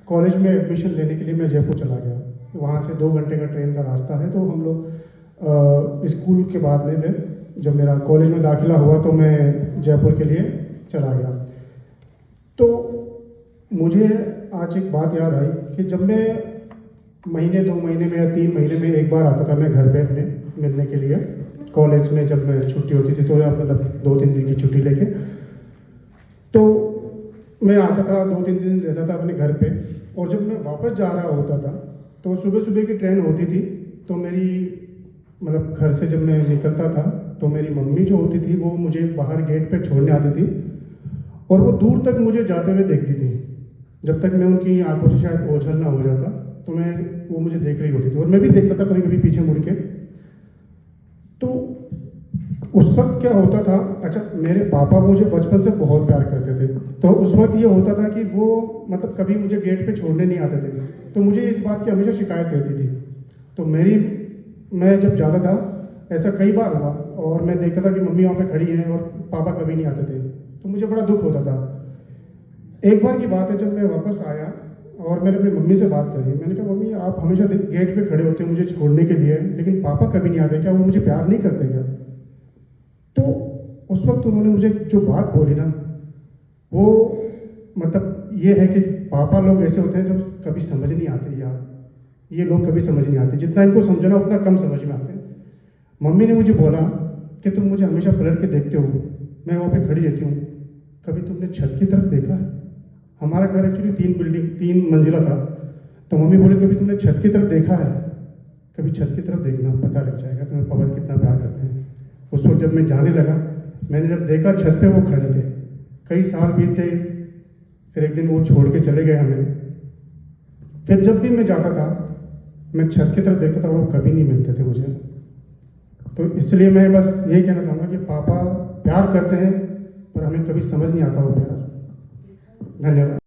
College में admission लेने के लिए मैं जयपुर चला गया। वहाँ से 2 घंटे का ट्रेन का रास्ता है। तो हम लोग स्कूल के बाद में फिर जब मेरा कॉलेज में दाखिला हुआ तो मैं जयपुर के लिए चला गया। तो मुझे आज एक बात याद आई कि जब मैं महीने 2 महीने में या 3 महीने में एक बार आता था मैं घर पे अपने मिलने के लिए, कॉलेज में जब मैं छुट्टी होती थी तो मतलब 2-3 दिन की छुट्टी लेके, तो मैं आता था 2-3 दिन रहता था अपने घर पे। और जब मैं वापस जा रहा होता था तो सुबह सुबह की ट्रेन होती थी, तो मेरी मतलब घर से जब मैं निकलता था तो मेरी मम्मी जो होती थी वो मुझे बाहर गेट पे छोड़ने आती थी और वो दूर तक मुझे जाते हुए देखती थी। जब तक मैं उनकी आंखों से शायद ओझल ना हो जाता तो वो मुझे देख रही होती थी और मैं भी देखता था कभी कभी पीछे मुड़ के। तो उस वक्त क्या होता था, अच्छा मेरे पापा मुझे बचपन से बहुत प्यार करते थे, तो उस वक्त ये होता था कि वो मतलब कभी मुझे गेट पे छोड़ने नहीं आते थे, तो मुझे इस बात की हमेशा शिकायत रहती थी। तो मैं जब जाता था ऐसा कई बार हुआ और मैं देखता था कि मम्मी वहाँ पे खड़ी हैं और पापा कभी नहीं आते थे, तो मुझे बड़ा दुख होता था। एक बार की बात है जब मैं वापस आया और मैंने अपनी मम्मी से बात करी, मैंने कहा मम्मी आप हमेशा गेट पे खड़े होते हैं मुझे छोड़ने के लिए, लेकिन पापा कभी नहीं आते, क्या वो मुझे प्यार नहीं करते क्या? तो उस वक्त उन्होंने मुझे जो बात बोली ना, वो मतलब ये है कि पापा लोग ऐसे होते हैं जो कभी समझ नहीं आते यार, ये लोग कभी समझ नहीं आते, जितना इनको समझना उतना कम समझ में आते हैं। मम्मी ने मुझे बोला कि तुम मुझे हमेशा पलट के देखते हो, मैं वहाँ पे खड़ी रहती हूँ, कभी तुमने छत की तरफ देखा है? हमारा घर एक्चुअली 3 मंजिला था, तो मम्मी बोली कभी तुमने छत की तरफ देखा है? कभी छत की तरफ देखना, पता लग जाएगा तुम्हें पापा कितना प्यार करते हैं। उस वक्त जब मैं जाने लगा, मैंने जब देखा छत पे वो खड़े थे, कई साल बीत गए, फिर एक दिन वो छोड़ के चले गए हमें। फिर जब भी मैं जाता था मैं छत की तरफ देखता था, वो कभी नहीं मिलते थे मुझे। तो इसलिए मैं बस यही कहना चाहूँगा कि पापा प्यार करते हैं पर हमें कभी समझ नहीं आता वो प्यार। धन्यवाद।